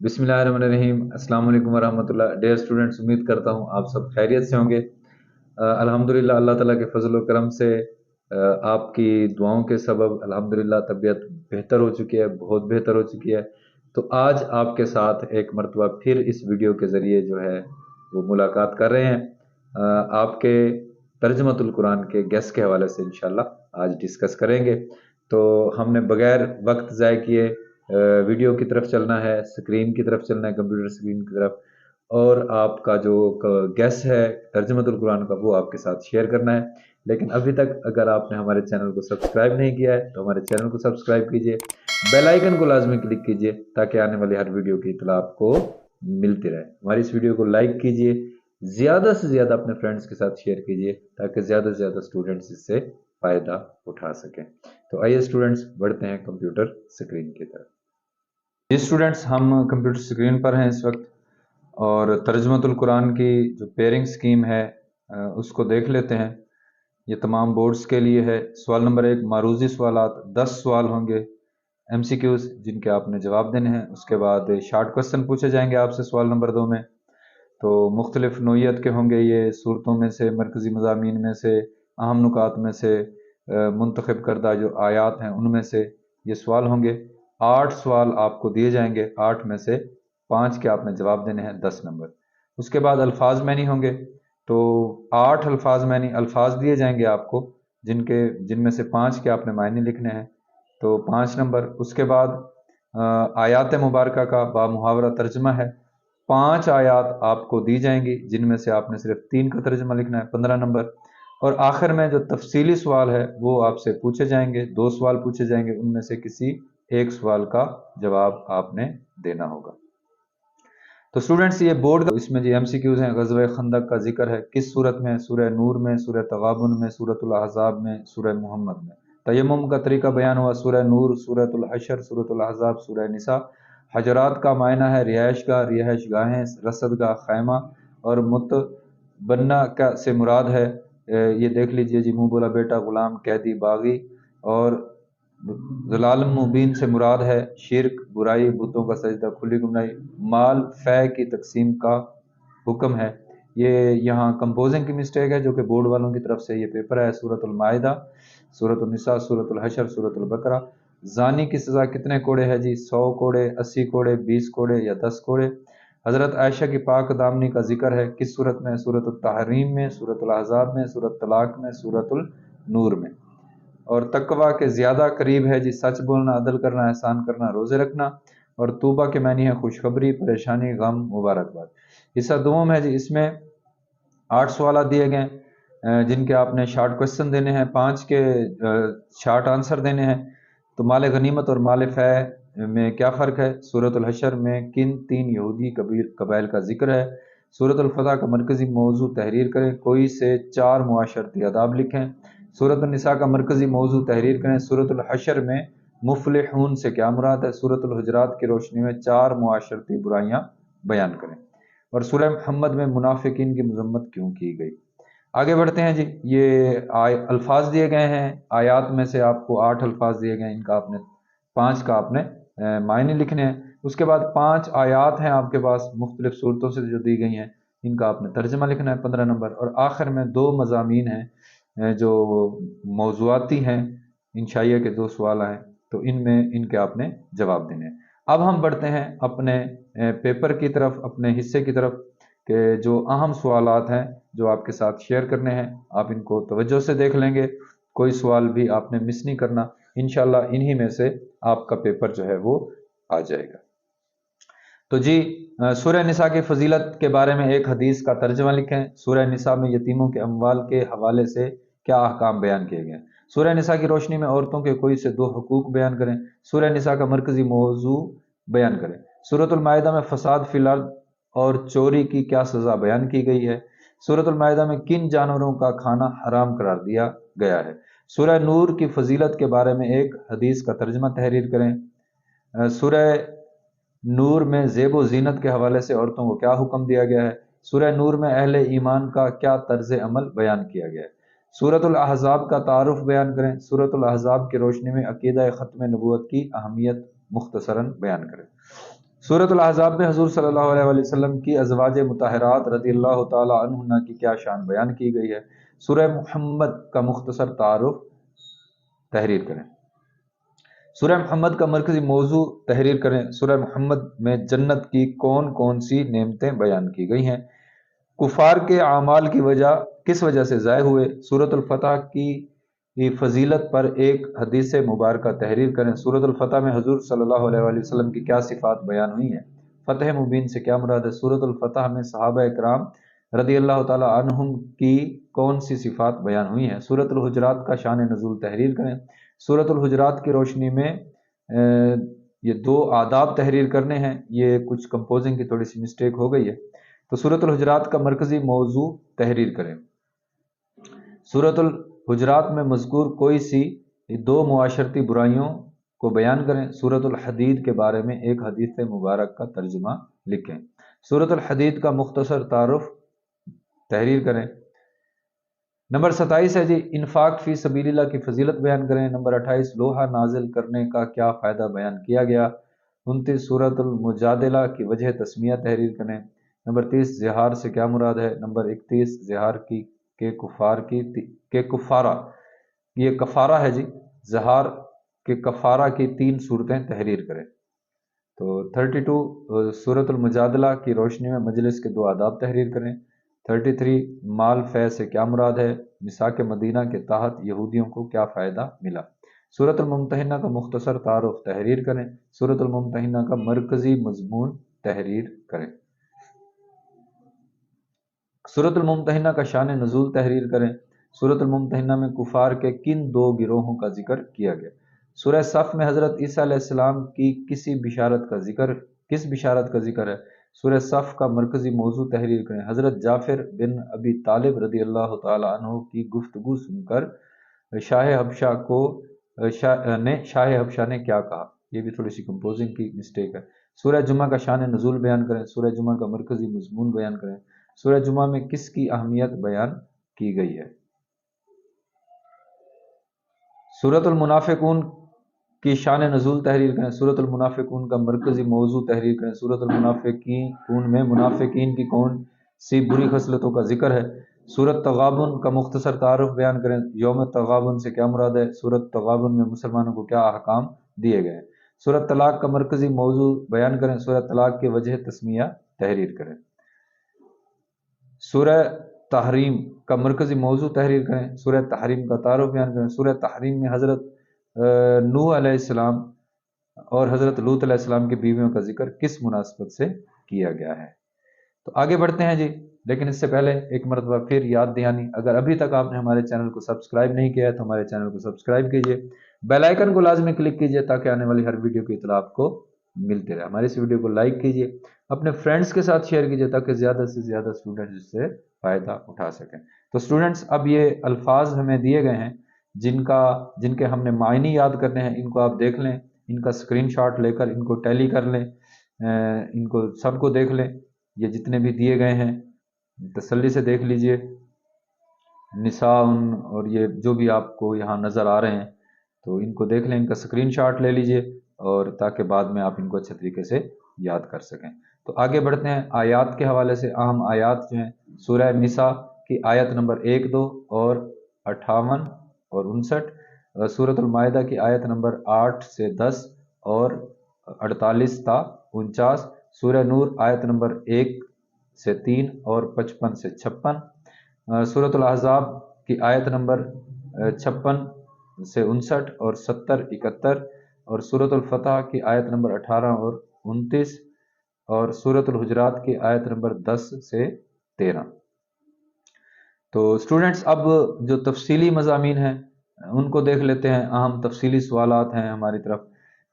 बिस्मिल्लाहिर्रहमानिर्रहीम। अस्सलाम वालेकुम वरहमतुल्लाह। डियर स्टूडेंट्स, उम्मीद करता हूँ आप सब खैरियत से होंगे। अल्हम्दुलिल्लाह अल्लाह ताला के फजल व करम से आपकी दुआओं के सबब अल्हम्दुलिल्लाह तबीयत बेहतर हो चुकी है, बहुत बेहतर हो चुकी है। तो आज आपके साथ एक मरतबा फिर इस वीडियो के ज़रिए जो है वो मुलाकात कर रहे हैं। आपके तर्जमतुल कुरान के गेस के हवाले से इंशाल्लाह आज डिस्कस करेंगे। तो हमने बगैर वक्त ज़ाय किए वीडियो की तरफ चलना है, स्क्रीन की तरफ चलना है, कंप्यूटर स्क्रीन की तरफ, और आपका जो गेस है तर्जमतुल कुरान का वो आपके साथ शेयर करना है। लेकिन अभी तक अगर आपने हमारे चैनल को सब्सक्राइब नहीं किया है तो हमारे चैनल को सब्सक्राइब कीजिए, बेल आइकन को लाजमी क्लिक कीजिए ताकि आने वाली हर वीडियो की इतला आपको मिलती रहे। हमारी इस वीडियो को लाइक कीजिए, ज़्यादा से ज़्यादा अपने फ्रेंड्स के साथ शेयर कीजिए ताकि ज़्यादा से ज़्यादा स्टूडेंट्स इससे फ़ायदा उठा सकें। तो आइए स्टूडेंट्स, बढ़ते हैं कंप्यूटर स्क्रीन की तरफ। जी स्टूडेंट्स, हम कंप्यूटर स्क्रीन पर हैं इस वक्त और तर्जमतुल कुरान की जो पेयरिंग स्कीम है उसको देख लेते हैं। ये तमाम बोर्ड्स के लिए है। सवाल नंबर 1, मारूजी सवालात, 10 सवाल होंगे MCQs जिनके आपने जवाब देने हैं। उसके बाद शार्ट क्वेश्चन पूछे जाएंगे आपसे सवाल नंबर 2 में। तो मुख्तलिफ नोयत के होंगे ये, सूरतों में से, मरकज़ी मज़ामीन में से, अहम नुकात में से, मुंतखब करदा जो आयात हैं उनमें से ये सवाल होंगे। 8 सवाल आपको दिए जाएंगे, 8 में से 5 के आपने जवाब देने हैं, 10 नंबर। उसके बाद अल्फाज मैनी होंगे। तो 8 अल्फाज मैनी अल्फाज दिए जाएंगे आपको जिनमें से 5 के आपने मायने लिखने हैं, तो 5 नंबर। उसके बाद आयात मुबारक का बामुहावरा तर्जमा है। 5 आयात आपको दी जाएंगी जिनमें से आपने सिर्फ 3 का तर्जमा लिखना है, 15 नंबर। और आखिर में जो तफसीली सवाल है वो आपसे पूछे जाएंगे, 2 सवाल पूछे जाएंगे, उनमें से किसी एक सवाल का जवाब आपने देना होगा। तो स्टूडेंट्स, ये बोर्ड इसमें जो MCQs हैं, ग़ज़वा खंदक का जिक्र है किस सूरत में? सूरह नूर में, सूरह तगाबुन में, सूरतुल अहज़ाब में, सूरह मुहम्मद में। तयम्मुम का तरीका बयान हुआ सूरह नूर, सूरतुल हशर, सूरतुल अहज़ाब, सूरह निसा। हजरात का मायना है रिहाइश का, रिहाइश गाहें, रसद का खैमा। और मुतबन्ना का से मुराद है, ये देख लीजिए जी, मुँह बोला बेटा, गुलाम, कैदी, बागी। और ज़लाल मुबीन से मुराद है शिरक, बुराई, बुतों का सजदा, खुली गुमराही। माल फ़ै की तकसीम का हुक्म है। ये यहाँ कंपोजिंग की मिस्टेक है जो कि बोर्ड वालों की तरफ से ये पेपर है। सूरतुल माइदा, सूरतुल निसा, सूरतुल हशर, सूरतुल बकरा। ज़ानी की सज़ा कितने कोड़े है जी? 100 कोड़े, 80 कोड़े, 20 कोड़े या 10 कोड़े। हज़रत आयशा की पाक दामनी का जिक्र है किस सूरत में? सूरतुल तहरीम में, सूरतुल अहज़ाब में, सूरत तलाक में, सूरतुल नूर में। और तकवा के ज़्यादा करीब है जी सच बोलना, अदल करना, एहसान करना, रोज़े रखना। और तूबा के मानी है खुशखबरी, परेशानी, गम, मुबारकबाद। हिस्सा दोम है जी, इसमें 8 सवाल दिए गए जिनके आपने शार्ट क्वेश्चन देने हैं, 5 के शार्ट आंसर देने हैं। तो माल गनीमत और माल फ़ै में क्या फ़र्क है? सूरतुल हशर में किन 3 यहूदी कबाइल का जिक्र है? सूरतुल फतह का मरकज़ी मौजू तहरीर करें, कोई से 4 मुआशरती आदाब लिखें। सूरतुल निसा का मरकज़ी मौजू तहरीर करें। सूरतुल हशर में मुफ़लिहून से क्या मुराद है? सूरतुल हुजरात की रोशनी में 4 मुआशरती बुराइयां बयान करें। और सूरह मुहम्मद में मुनाफिकीन की मजम्मत क्यों की गई? आगे बढ़ते हैं जी। ये अल्फाज दिए गए हैं, आयात में से आपको 8 अल्फाज दिए गए हैं, इनका आपने 5 का आपने मायने लिखने हैं। उसके बाद 5 आयात हैं आपके पास मुख्तलिफ सूरतों से जो दी गई हैं, इनका आपने तर्जमा लिखना है, 15 नंबर। और आखिर में 2 मज़ामीन हैं जो मौज़ूआती हैं, इंशाइया के 2 सवाल हैं, तो इनमें इनके आपने जवाब देने हैं। अब हम बढ़ते हैं अपने पेपर की तरफ, अपने हिस्से की तरफ, कि जो अहम सवालात हैं जो आपके साथ शेयर करने हैं, आप इनको तवज्जो से देख लेंगे, कोई सवाल भी आपने मिस नहीं करना। इंशाल्लाह इन्हीं में से आपका पेपर जो है वो आ जाएगा। तो जी, सूरह निसा की फजीलत के बारे में एक हदीस का तर्जमा लिखें। सूरह निसा में यतीमों के अमवाल के हवाले से क्या अहकाम बयान किए गए? सूरह निसा की रोशनी में औरतों के कोई से 2 हुकूक बयान करें। सूरह निसा का मरकजी मौजू बयान करें। सूरतुल माइदा में फसाद फिलहाल और चोरी की क्या सज़ा बयान की गई है? सूरतुल माइदा में किन जानवरों का खाना हराम करार दिया गया है? सूरह नूर की फजीलत के बारे में एक हदीस का तर्जमा तहरीर करें। सूरह नूर में ज़ेब ज़ीनत के हवाले से औरतों को क्या हुक्म दिया गया है? सूरह नूर में अहले ईमान का क्या तर्ज अमल बयान किया गया है? सूरतुल अहज़ाब का तारुफ बयान करें। सूरतुल अहज़ाब की रोशनी में अकीदा ख़त्म नबूवत की अहमियत मुख्तसरन बयान करें। سورۃ الاحزاب میں حضور صلی اللہ علیہ وسلم کی ازواج مطہرات رضی اللہ تعالی عنہن کی کیا شان بیان کی گئی ہے؟ سورہ محمد کا مختصر تعارف تحریر کریں۔ سورہ محمد کا مرکزی موضوع تحریر کریں۔ سورہ محمد میں جنت کی کون کون سی نعمتیں بیان کی گئی ہیں؟ کفار کے اعمال کی وجہ کس وجہ سے ضائع ہوئے؟ سورۃ الفتح کی فضیلت پر ایک حدیث مبارکہ تحریر کریں۔ سورۃ الفتح میں حضور صلی اللہ علیہ وآلہ وسلم کی کیا صفات بیان ہوئی ہیں؟ فتح مبین سے کیا مراد ہے؟ سورۃ الفتح میں صحابہ اکرام رضی اللہ تعالی عنہم کی کون سی صفات بیان ہوئی ہیں؟ سورۃ الحجرات کا شان نزول تحریر کریں۔ سورۃ الحجرات کی روشنی میں یہ دو آداب تحریر کرنے ہیں، یہ کچھ کمپوزنگ کی تھوڑی سی مسٹیک ہو گئی ہے، تو سورۃ الحجرات کا مرکزی موضوع تحریر کریں۔ سورۃ الحجرات میں مذکور کوئی سی دو معاشرتی برائیوں کو بیان کریں۔ سورۃ الحدید کے بارے میں ایک حدیث مبارک کا ترجمہ لکھیں۔ سورۃ الحدید کا مختصر تعارف تحریر کریں۔ نمبر 27 ہے جی انفاق فی سبیل اللہ کی فضیلت بیان کریں۔ نمبر 28 لوحہ نازل کرنے کا کیا فائدہ بیان کیا گیا۔ 29 سورۃ المجادلہ کی وجہ تسمیہ تحریر کریں۔ نمبر 30 زہار سے کیا مراد ہے۔ نمبر 31 زہار کے کفارہ، یہ کفارہ ہے جی، زہار کے کفارہ کی 3 صورتیں تحریر کریں۔ تو 32 سورۃ المجادلہ کی روشنی میں مجلس کے 2 آداب تحریر کریں۔ 33 مال فے سے کیا مراد ہے۔ میثاق مدینہ کے تحت یہودیوں کو کیا فائدہ ملا۔ سورۃ الممتحنہ کا مختصر تعارف تحریر کریں۔ سورۃ الممتحنہ کا مرکزی مضمون تحریر کریں۔ سورۃ الممتحنہ کا شان نزول تحریر کریں۔ سورۃ الممتحنہ میں کفار کے کن 2 گروہوں کا ذکر کیا گیا؟ سورہ صف میں حضرت عیسیٰ علیہ السلام کی کس بشارت کا ذکر ہے؟ سورہ صف کا مرکزی موضوع تحریر کریں۔ حضرت جعفر بن ابی طالب رضی اللہ تعالی عنہ کی گفتگو سن کر شاہ حبشہ نے کیا کہا؟ یہ بھی تھوڑی سی کمپوزنگ کی مسٹیک ہے۔ سورہ جمعہ کا شان نزول بیان کریں۔ سورہ جمعہ کا مرکزی مضمون بیان کریں۔ سورہ جمعہ میں کس کی اہمیت بیان کی گئی ہے؟ سورۃ المنافقون کی شان نزول تحریر کریں۔ سورۃ المنافقون کا مرکزی موضوع تحریر کریں۔ سورۃ المنافقین میں منافقین کی کون سی بری خصلتوں کا ذکر ہے؟ سورۃ تغابن کا مختصر تعارف بیان کریں۔ یوم تغابن سے کیا مراد ہے؟ سورۃ تغابن میں مسلمانوں کو کیا احکام دیے گئے؟ سورۃ طلاق کا مرکزی موضوع بیان کریں۔ سورۃ طلاق کی وجہ تسمیہ تحریر کریں۔ سورہ تحریم کا مرکزی موضوع تحریر کریں۔ سورہ تحریم کا تعارف بیان کریں۔ سورہ تحریم میں حضرت نوح علیہ السلام اور حضرت لوط علیہ السلام کی بیویوں کا ذکر کس مناسبت سے کیا گیا ہے؟ تو آگے بڑھتے ہیں جی، لیکن اس سے پہلے ایک مرتبہ پھر یاد دہانی، اگر ابھی تک آپ نے ہمارے چینل کو سبسکرائب نہیں کیا ہے تو ہمارے چینل کو سبسکرائب کیجئے، بیل آئیکن کو لازمی کلک کیجئے تاکہ آنے والی ہر ویڈیو کی اطلاع آپ کو ملتے رہے۔ ہماری اس ویڈیو کو لائک کیجئے، اپنے فرینڈز کے ساتھ شیئر کیجئے تاکہ زیادہ سے زیادہ اسٹوڈنٹس اس سے فائدہ اٹھا سکیں۔ تو اسٹوڈنٹس اب یہ الفاظ ہمیں دیے گئے ہیں جن کے ہم نے معنی یاد کرنے ہیں، ان کو آپ دیکھ لیں، ان کا اسکرین شاٹ لے کر ان کو ٹیلی کر لیں، ان کو سب کو دیکھ لیں، یہ جتنے بھی دیے گئے ہیں تسلی سے دیکھ لیجئے، نساء اور یہ جو بھی آپ کو یہاں نظر آ رہے ہیں تو ان کو دیکھ لیں، ان کا اسکرین شاٹ لے لیجئے اور تاکہ بعد میں آپ ان کو اچھے طریقے سے یاد کر سکیں۔ تو آگے بڑھتے ہیں آیات کے حوالے سے۔ اہم آیات جو ہیں سورہ نساء کی آیت نمبر 1، 2 اور 58 اور 59، سورۃ المائدہ کی آیت نمبر 8 سے 10 اور 48 تا 49، سورہ نور آیت نمبر 1 سے 3 اور 55 سے 56، سورۃ الاحزاب کی آیت نمبر 56 سے 59 اور 70، 71، اور سورۃ الفتح کی آیت نمبر 18 اور 29، اور سورۃ الحجرات کی آیت نمبر 10 سے 13۔ تو اسٹوڈنٹس اب جو تفصیلی مضامین ہیں ان کو دیکھ لیتے ہیں، اہم تفصیلی سوالات ہیں ہماری طرف۔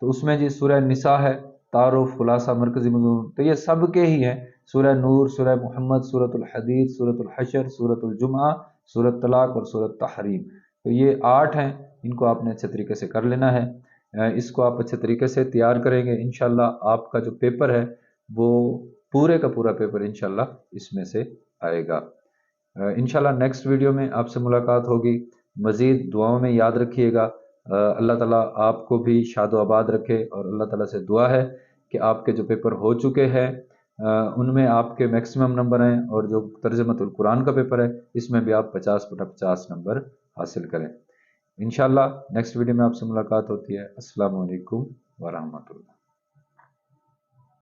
تو اس میں جی سورہ نساء ہے، تعارف، خلاصہ، مرکزی مضمون، تو یہ سب کے ہی ہیں، سورہ نور، سورہ محمد، سورۃ الحدید، سورۃ الحشر، سورۃ الجمعہ، سورۃ طلاق اور سورۃ تحریم۔ تو یہ 8 ہیں، ان کو آپ نے اچھے طریقے سے کر لینا ہے، اس کو آپ اچھے طریقے سے تیار کریں گے، انشاءاللہ آپ کا جو پیپر ہے وہ پورے کا پورا پیپر انشاءاللہ اس میں سے آئے گا۔ انشاءاللہ نیکسٹ ویڈیو میں آپ سے ملاقات ہوگی۔ مزید دعاؤں میں یاد رکھیے گا، اللہ تعالیٰ آپ کو بھی شاد و آباد رکھے، اور اللہ تعالیٰ سے دعا ہے کہ آپ کے جو پیپر ہو چکے ہیں ان میں آپ کے میکسیمم نمبر ہیں، اور جو ترجمۃ القرآن کا پیپر ہے اس میں بھی آپ 50/50 نمبر حاصل کریں۔ انشاءاللہ نیکسٹ ویڈیو میں آپ سے ملاقات ہوتی ہے۔ السلام علیکم ورحمۃ اللہ۔